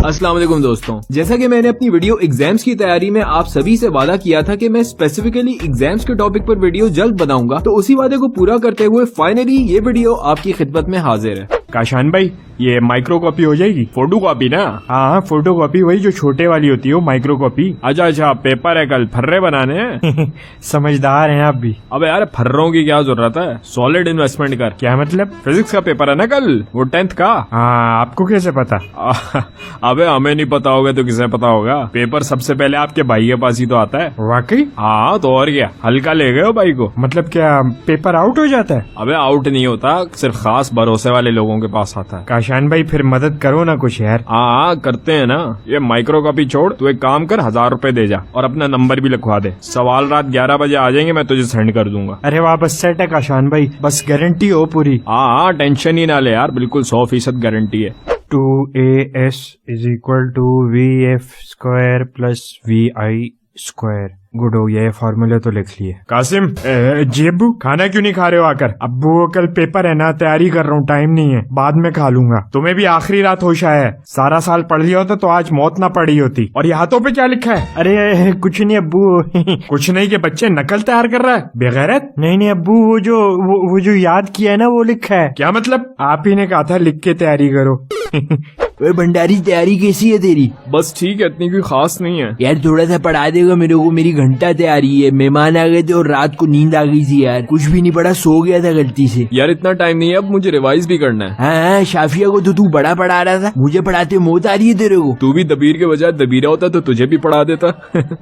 अस्सलाम वालेकुम दोस्तों, जैसा कि मैंने अपनी वीडियो एग्जाम्स की तैयारी में आप सभी से वादा किया था कि मैं स्पेसिफिकली एग्जाम्स के टॉपिक पर वीडियो जल्द बनाऊंगा, तो उसी वादे को पूरा करते हुए फाइनली ये वीडियो आपकी खिदमत में हाजिर है। काशान भाई, ये माइक्रो कॉपी हो जाएगी? फोटो कॉपी ना? हाँ, फोटो कॉपी, वही जो छोटे वाली होती है वो माइक्रो कॉपी। अच्छा, पेपर है कल, फर्रे बनाने हैं। समझदार हैं आप भी। अबे यार, फर्रों की क्या जरूरत है, सॉलिड इन्वेस्टमेंट कर। क्या मतलब? फिजिक्स का पेपर है ना कल, वो 10th का। हाँ, आपको कैसे पता? अबे हमें नहीं पता होगा तो किसे पता होगा? पेपर सबसे पहले आपके भाई के पास ही तो आता है। वाकई? हाँ, तो और क्या, हल्का ले गए हो भाई को? मतलब क्या पेपर आउट हो जाता है? अबे आउट नहीं होता, सिर्फ खास भरोसे वाले लोगों के पास आता है। काशान भाई फिर मदद करो ना कुछ यार। हाँ, करते हैं ना। ये माइक्रो कॉपी छोड़, तू एक काम कर, 1000 रुपए दे जा और अपना नंबर भी लिखवा दे। सवाल रात 11 बजे आ जाएंगे, मैं तुझे सेंड कर दूंगा। अरे वाह, बस सेट है काशान भाई, बस गारंटी हो पूरी। हाँ, टेंशन ही ना ले यार, बिल्कुल 100% गारंटी है। 2AS = VF² + VI²। गुड हो गया, ये फॉर्मूले तो लिख लिए। कासिम, जी अब्बू, खाना क्यों नहीं खा रहे हो आकर? अब्बू कल पेपर है ना, तैयारी कर रहा हूँ, टाइम नहीं है, बाद में खा लूंगा। तुम्हें भी आखिरी रात होश आया है, सारा साल पढ़ लिया होता तो आज मौत ना पड़ी होती। और ये हाथों पे क्या लिखा है? अरे कुछ नहीं अब्बू। कुछ नहीं के बच्चे नकल तैयार कर रहा है, बेगैरत। नहीं अब्बू, वो जो याद किया है ना वो लिखा है। क्या मतलब? आप ही ने कहा था लिख के तैयारी करो। भंडारी, तैयारी कैसी है तेरी? बस ठीक है, इतनी कोई खास नहीं है यार। थोड़ा सा पढ़ा देगा मेरे को, मेरी घंटा तैयारी है। मेहमान आ गए थे और रात को नींद आ गई थी यार, कुछ भी नहीं पढ़ा, सो गया था गलती से। यार, इतना टाइम नहीं है, अब मुझे रिवाइज भी करना है। हाँ, शाफिया को तो तू बड़ा पढ़ा रहा था, मुझे पढ़ाते मौत आ रही है तेरे को। तू भी दबीर के बजाय दबीरा होता तो तुझे भी पढ़ा देता।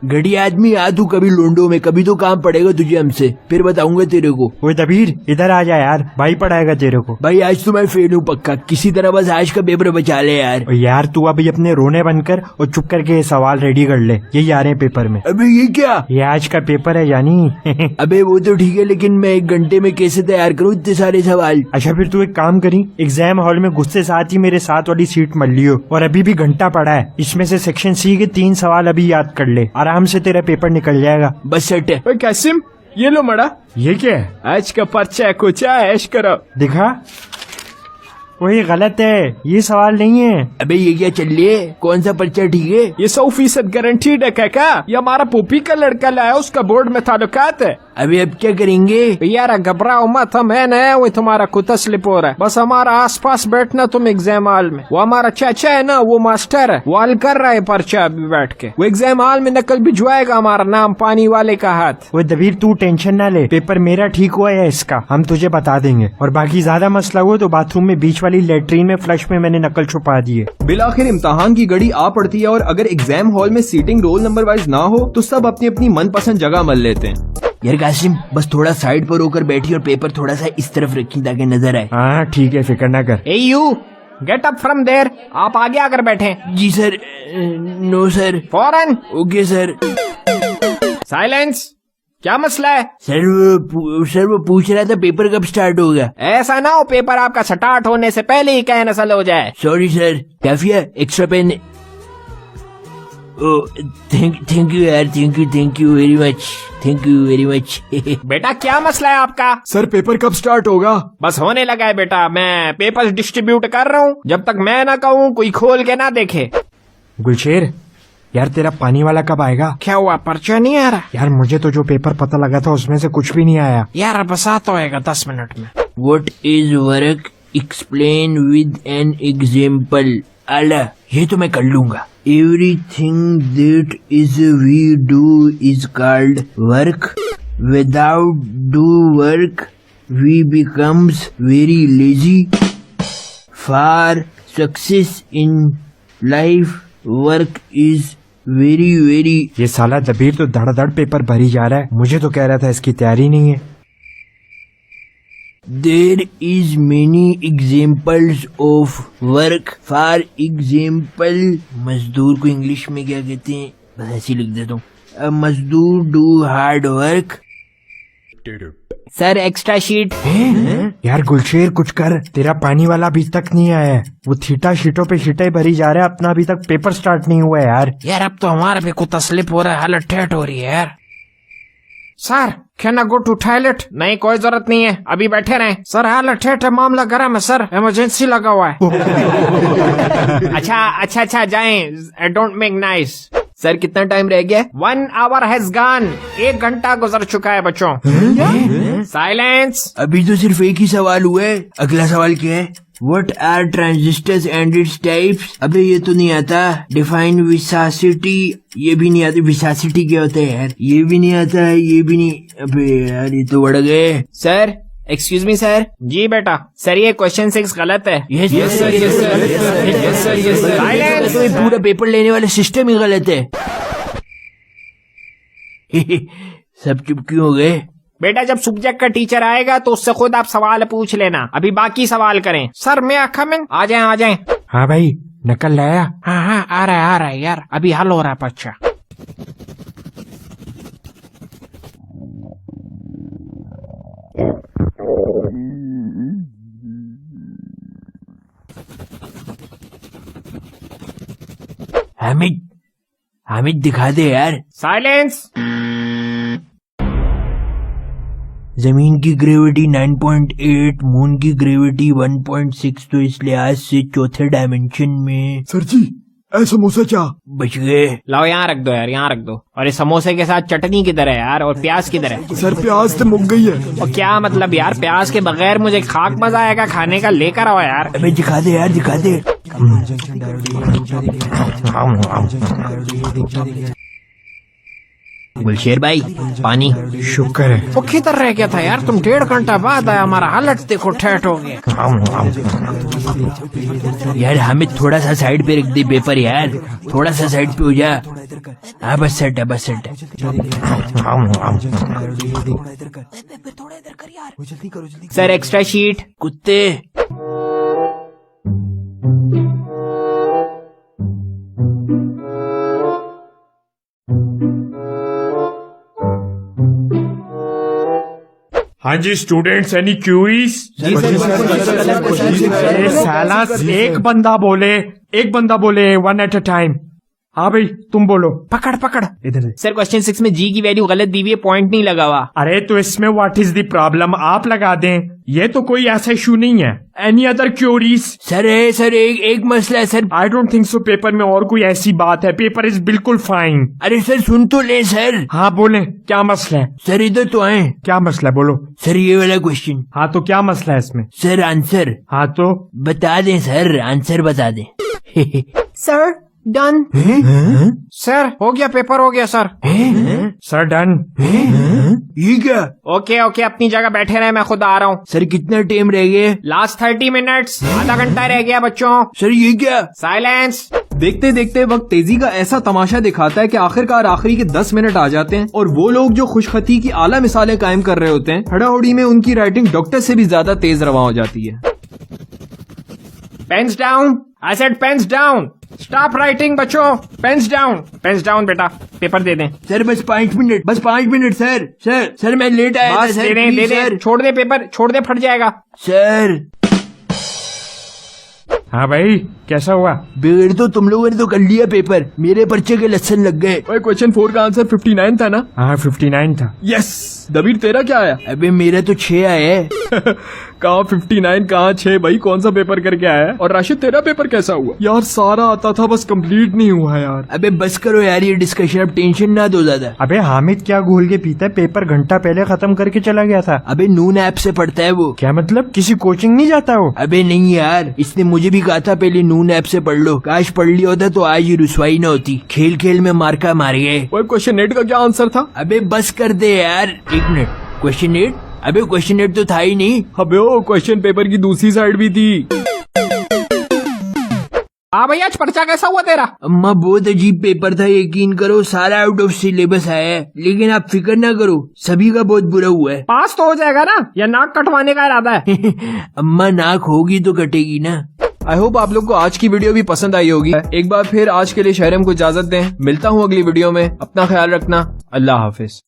घड़ी आदमी आ तू, कभी लोंडो में, कभी तो काम पड़ेगा तुझे हमसे, फिर बताऊंगा तेरे को। वो दबीर इधर आ जा यार, भाई पढ़ाएगा तेरे को। भाई आज तो मैं फेल हूँ पक्का, किसी तरह बस आज का पेपर बचा ले यार। यार तू अभी अपने रोने बनकर और चुप करके सवाल रेडी कर ले, यही आ रहे हैं पेपर में। अबे ये क्या? ये आज का पेपर है यानी। अबे वो तो ठीक है, लेकिन मैं 1 घंटे में कैसे तैयार करूँ इतने सारे सवाल? अच्छा फिर तू एक काम करी, एग्जाम हॉल में घुसते साथ ही मेरे साथ वाली सीट मल लियो, और अभी भी घंटा पड़ा है, इसमें से सेक्शन सी के 3 सवाल अभी याद कर ले, आराम से तेरा पेपर निकल जाएगा। बस सेट है। कासिम, ये लो मड़ा। ये क्या है? आज का पर्चा है, कुछ ऐश करो। दिखा, वही गलत है, ये सवाल नहीं है। अबे ये क्या चल रही है? कौन सा पर्चा ठीक है? ये 100% गारंटीड है काका, ये हमारा पुपी का लड़का लाया, उसका बोर्ड में ताल्लुकात है। अबे अब क्या करेंगे? यार घबराओ मत, हम है ना, वो तुम्हारा कुत्ता स्लिप हो रहा है, बस हमारा आसपास बैठना तुम एग्जाम हॉल में। वो हमारा चाचा है ना, वो मास्टर है, वो हल कर रहा है पर्चा अभी बैठ के, वो एग्जाम हॉल में नकल भिजवाएगा, हमारा नाम पानी वाले का हाथ। वो दबीर तू टेंशन ना ले, पेपर मेरा ठीक हुआ है इसका, हम तुझे बता देंगे। और बाकी ज्यादा मसला हो तो बाथरूम में बीच वाली लेटरीन में फ्लश में मैंने नकल छुपा दी है। बिलाखिर इम्तिहान की घड़ी आ पड़ती है, और अगर एग्जाम हॉल में सीटिंग रोल नंबर वाइज ना हो तो सब अपनी अपनी मनपसंद जगह मल लेते हैं। यार कासिम, बस थोड़ा साइड पर होकर बैठी और पेपर थोड़ा सा इस तरफ रखी ताकि नजर आए। हाँ ठीक है, फिक्र ना कर। Hey you, get up from there, आप आगे आकर बैठे। जी सर। No sir. फौरन। Okay sir. साइलेंस। क्या मसला है? सर वो पूछ रहा था पेपर कब स्टार्ट होगा। ऐसा ना हो पेपर आपका स्टार्ट होने से पहले ही कहना सल हो जाए। Sorry sir. काफिया एक्स्ट्रा पेन। थैंक यू यार, थैंक यू वेरी मच। बेटा क्या मसला है आपका? सर पेपर कब स्टार्ट होगा? बस होने लगा है बेटा, मैं पेपर डिस्ट्रीब्यूट कर रहा हूँ, जब तक मैं ना कहूँ कोई खोल के ना देखे। गुलशेर यार, तेरा पानी वाला कब आएगा? क्या हुआ, पर्चा नहीं आ रहा? यार मुझे तो जो पेपर पता लगा था उसमें से कुछ भी नहीं आया। यार बस आता होएगा 10 मिनट में। What is work? Explain with an example. आला, ये तो मैं कर लूंगा। Everything that is we do is called work. Without do work, we becomes very lazy. For success in life, work is very ये साला दबीर तो धड़ पेपर भरी जा रहा है, मुझे तो कह रहा था इसकी तैयारी नहीं है। There is many examples of work. For example, मजदूर को इंग्लिश में क्या कहते हैं, बस ऐसे लिख देता हूँ। मजदूर do hard work. Sir extra sheet. यार गुलशेर कुछ कर, तेरा पानी वाला अभी तक नहीं आया है, वो थीटा शीटों पे शीटें भरी जा रहा है, अपना अभी तक पेपर स्टार्ट नहीं हुआ है यार। यार अब तो हमारा भी कुछ स्लिप हो रहा है, हालत ठेठ हो रही है यार। Sir can I go to toilet? नहीं, कोई जरूरत नहीं है, अभी बैठे रहें। सर हालत है, मामला गर्म है सर, इमरजेंसी लगा हुआ है। अच्छा जाएं, डोंट मेक नाइस। सर कितना टाइम रह गया? 1 hour has gone, 1 घंटा गुजर चुका है बच्चों। साइलेंस। अभी तो सिर्फ एक ही सवाल हुआ है, अगला सवाल क्या है? What are transistors and its types? अबे ये तो नहीं आता। Define viscosity, ये भी नहीं आता। Viscosity क्या होता है यार? ये भी नहीं आता है, ये भी नहीं। अबे यार ये तो बढ़ गए। Sir excuse me sir. जी बेटा। सर ये क्वेश्चन 6 गलत है। Yes sir. साइलेंस। पूरा पेपर लेने वाला सिस्टम ही गलत है। सब चुप क्यों हो गए? बेटा जब सब्जेक्ट का टीचर आएगा तो उससे खुद आप सवाल पूछ लेना, अभी बाकी सवाल करें। सर मैं कमिंग? आ जाएं। हाँ भाई, नकल लाया? हाँ आ रहा है यार, अभी हल हो रहा है बच्चा। हामिद दिखा दे यार। साइलेंस। जमीन की ग्रेविटी 9.8, मून की ग्रेविटी 1.6, तो इस लिहाज से चौथे डायमेंशन में। सर जी समोसा क्या? बच गए। लाओ यहाँ रख दो यार, यहाँ रख दो। और इस समोसे के साथ चटनी किधर है यार, और प्याज किधर है? सर प्याज तो मुक गई है। और क्या मतलब यार, प्याज के बगैर मुझे खाक मजा आएगा खाने का, लेकर आओ यार। अबे दिखा दे यार, दिखा दे। गुलशेर भाई पानी। शुक्र है। वो किधर रह गया था यार, तुम 1.5 घंटा बाद आया, हमारा हालत देखो ठेठ हो गया। यार हामिद थोड़ा सा साइड पे रख दे पेपर यार, थोड़ा सा साइड पे हो जा। हाँ बस सेट है, बस सेट है। Sir extra sheet. कुत्ते। हाँ जी स्टूडेंट्स, एनी क्यूरीज? साला एक बंदा बोले 1 at a time। हाँ भाई तुम बोलो। पकड़ इधर। सर क्वेश्चन 6 में जी की वैल्यू गलत दी हुई है, पॉइंट नहीं लगा हुआ। अरे तो इसमें व्हाट इज द प्रॉब्लम, आप लगा दें, ये तो कोई ऐसा इशू नहीं है। Any other curies? सर एक मसला है sir. I don't think so paper में और कोई ऐसी बात है, पेपर इज बिल्कुल फाइन। अरे सर सुन तो ले सर। हाँ बोले, क्या मसला है? सर इधर तो आए। क्या मसला है बोलो। सर ये वाला क्वेश्चन। हाँ तो क्या मसला है इसमें? Sir answer. हाँ तो बता दें सर, आंसर बता दें। Sir done. सर हो गया, पेपर हो गया सर। Sir done. ये क्या? ओके अपनी जगह बैठे रहे, मैं खुद आ रहा हूँ। सर कितना टाइम रह गए? लास्ट 30 मिनट्स, आधा घंटा रह गया बच्चों। सर ये क्या? साइलेंस। देखते देखते वक्त तेजी का ऐसा तमाशा दिखाता है कि आखिरकार आखिरी के 10 मिनट आ जाते हैं और वो लोग जो खुशखती की आला मिसालें कायम कर रहे होते हैं, हड़ाहुड़ी में उनकी राइटिंग डॉक्टर से भी ज्यादा तेज रवा हो जाती है। Pens down. I said pens down. Stop writing बच्चों, पेन्स डाउन बेटा, पेपर दे दें। सर बस 5 मिनट सर मैं लेट आया था बस सर। दे दे, छोड़ दे पेपर, छोड़ दे, फट जाएगा। सर हाँ भाई कैसा हुआ? बिगड़ तो तुम लोगों ने तो कर लिया पेपर, मेरे पर्चे के लक्षण लग गए। क्वेश्चन 4 का आंसर 59 था ना? हाँ 59 था। यस। दबीर तेरा क्या आया? अबे मेरा तो 6 आया है। कहाँ 59 कहाँ 6 भाई, कौन सा पेपर करके आया है? और राशिद तेरा पेपर कैसा हुआ? यार सारा आता था, बस कंप्लीट नहीं हुआ यार। अबे बस करो यार ये डिस्कशन, अब टेंशन ना दो ज्यादा। अबे हामिद क्या घोल के पीता है, पेपर घंटा पहले खत्म करके चला गया था। अबे नून ऐप से पढ़ता है वो। क्या मतलब, किसी कोचिंग नहीं जाता वो? अबे नहीं यार, इसने मुझे भी कहा था पहले नून ऐप से पढ़ लो, काश पढ़ लिया होता तो आज ये रुसवाई न होती। खेल खेल में मार्का मार गए। वो क्वेश्चन 8 का क्या आंसर था? अबे बस कर दे यार, 1 मिनट। क्वेश्चन 8? अबे क्वेश्चन 8 तो था ही नहीं। अबे वो क्वेश्चन पेपर की दूसरी साइड भी थी। हाँ भैया आज पर्चा कैसा हुआ तेरा? अम्मा बहुत अजीब पेपर था, यकीन करो सारा आउट ऑफ सिलेबस आया है, लेकिन आप फिक्र ना करो, सभी का बहुत बुरा हुआ है। पास तो हो जाएगा ना, या नाक कटवाने का इरादा है? अम्मा नाक होगी तो कटेगी ना। आई होप आप लोग को आज की वीडियो भी पसंद आई होगी। एक बार फिर आज के लिए शहरम को इजाजत दें, मिलता हूँ अगली वीडियो में, अपना ख्याल रखना, अल्लाह हाफिज।